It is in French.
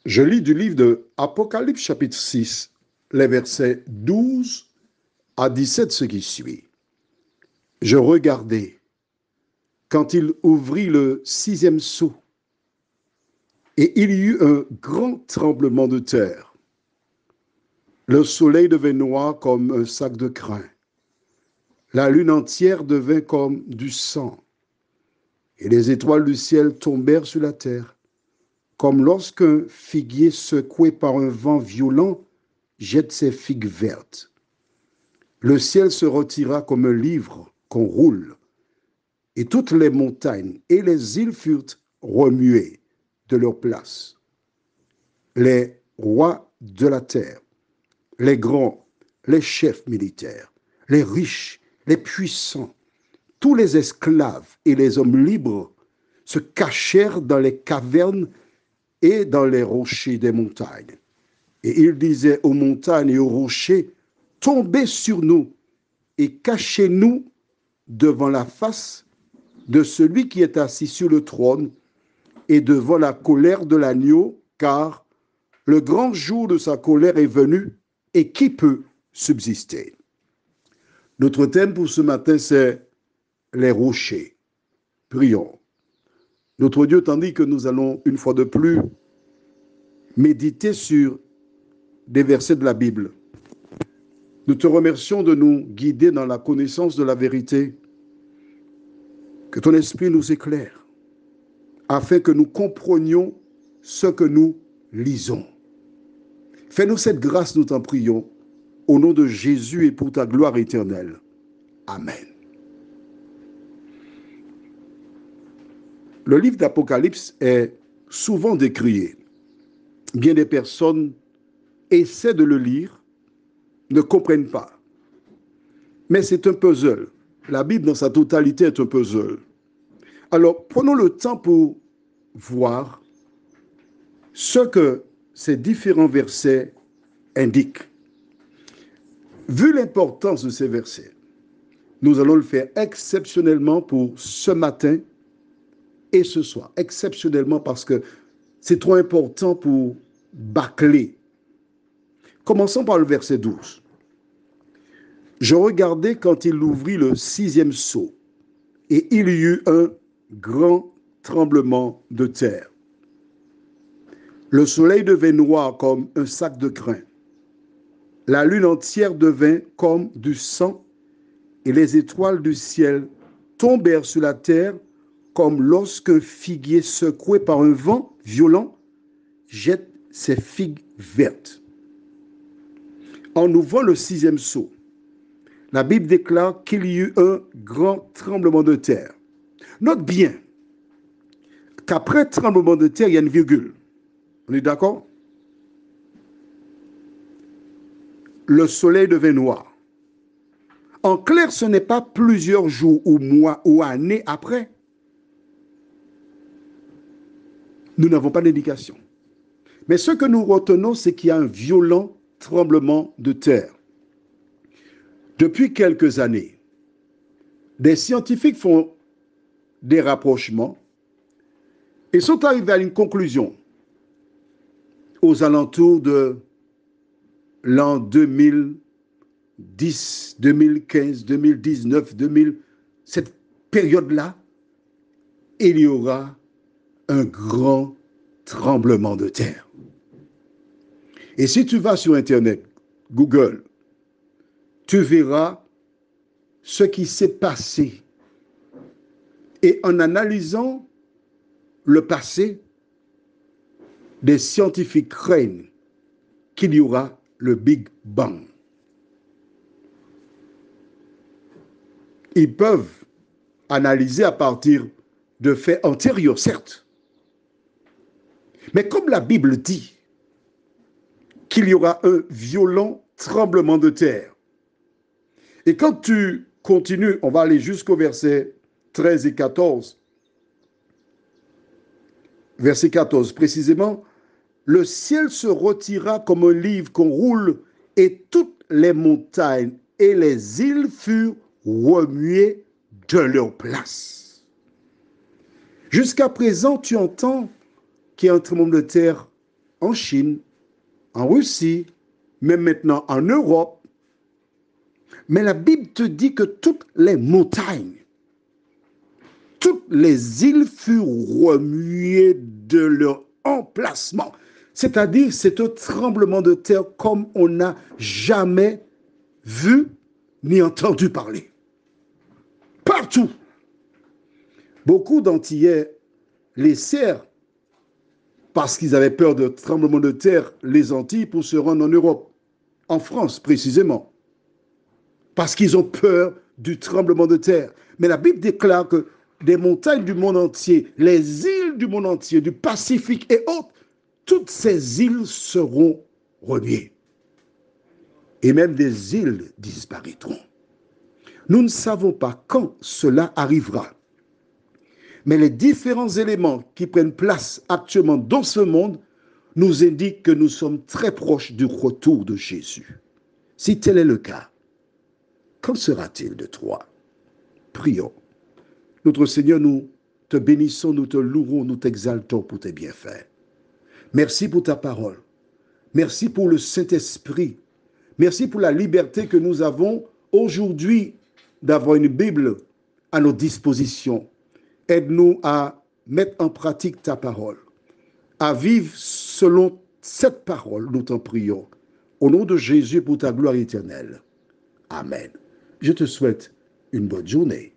Je lis du livre de Apocalypse chapitre 6, les versets 12 à 17, ce qui suit. Je regardai quand il ouvrit le sixième sceau, et il y eut un grand tremblement de terre. Le soleil devint noir comme un sac de crin. La lune entière devint comme du sang, et les étoiles du ciel tombèrent sur la terre, comme lorsqu'un figuier secoué par un vent violent jette ses figues vertes. Le ciel se retira comme un livre qu'on roule, et toutes les montagnes et les îles furent remuées de leur place. Les rois de la terre, les grands, les chefs militaires, les riches, les puissants, tous les esclaves et les hommes libres se cachèrent dans les cavernes et dans les rochers des montagnes. Et ils disaient aux montagnes et aux rochers, tombez sur nous et cachez-nous devant la face de celui qui est assis sur le trône et devant la colère de l'agneau, car le grand jour de sa colère est venu, et qui peut subsister? Notre thème pour ce matin, c'est les rochers. Prions. Notre Dieu, tandis que nous allons une fois de plus méditer sur des versets de la Bible, nous te remercions de nous guider dans la connaissance de la vérité, que ton esprit nous éclaire, afin que nous comprenions ce que nous lisons. Fais-nous cette grâce, nous t'en prions, au nom de Jésus et pour ta gloire éternelle. Amen. Le livre d'Apocalypse est souvent décrié. Bien des personnes essaient de le lire, ne comprennent pas. Mais c'est un puzzle. La Bible dans sa totalité est un puzzle. Alors, prenons le temps pour voir ce que ces différents versets indiquent. Vu l'importance de ces versets, nous allons le faire exceptionnellement pour ce matin et ce soir. Exceptionnellement parce que c'est trop important pour bâcler. Commençons par le verset 12. Je regardais quand il ouvrit le sixième sceau, et il y eut un grand tremblement de terre. Le soleil devint noir comme un sac de crin. La lune entière devint comme du sang, et les étoiles du ciel tombèrent sur la terre comme lorsqu'un figuier secoué par un vent violent jette ses figues vertes. En ouvrant le sixième sceau, la Bible déclare qu'il y eut un grand tremblement de terre. Note bien qu'après tremblement de terre, il y a une virgule. On est d'accord? Le soleil devint noir. En clair, ce n'est pas plusieurs jours ou mois ou années après. Nous n'avons pas d'indication. Mais ce que nous retenons, c'est qu'il y a un violent tremblement de terre. Depuis quelques années, des scientifiques font des rapprochements et sont arrivés à une conclusion aux alentours de l'an 2010, 2015, 2019, 2000, cette période-là, il y aura un grand tremblement de terre. Et si tu vas sur Internet, Google, tu verras ce qui s'est passé. Et en analysant le passé, des scientifiques craignent qu'il y aura le Big Bang. Ils peuvent analyser à partir de faits antérieurs, certes. Mais comme la Bible dit qu'il y aura un violent tremblement de terre, et quand tu continues, on va aller jusqu'au verset 13 et 14, verset 14 précisément, le ciel se retira comme un livre qu'on roule et toutes les montagnes et les îles furent remuées de leur place. Jusqu'à présent, tu entends qu'il y a un tremblement de terre en Chine, en Russie, même maintenant en Europe. Mais la Bible te dit que toutes les montagnes, toutes les îles furent remuées de leur emplacement. C'est-à-dire, c'est un tremblement de terre comme on n'a jamais vu ni entendu parler. Partout. Beaucoup d'Antillais laissèrent, parce qu'ils avaient peur de tremblement de terre, les Antilles pour se rendre en Europe, en France précisément, parce qu'ils ont peur du tremblement de terre. Mais la Bible déclare que des montagnes du monde entier, les îles du monde entier, du Pacifique et autres, toutes ces îles seront remuées. Et même des îles disparaîtront. Nous ne savons pas quand cela arrivera. Mais les différents éléments qui prennent place actuellement dans ce monde nous indiquent que nous sommes très proches du retour de Jésus. Si tel est le cas, qu'en sera-t-il de toi? Prions. Notre Seigneur, nous te bénissons, nous te louons, nous t'exaltons pour tes bienfaits. Merci pour ta parole. Merci pour le Saint-Esprit. Merci pour la liberté que nous avons aujourd'hui d'avoir une Bible à nos dispositions. Aide-nous à mettre en pratique ta parole, à vivre selon cette parole, nous t'en prions. Au nom de Jésus, pour ta gloire éternelle. Amen. Je te souhaite une bonne journée.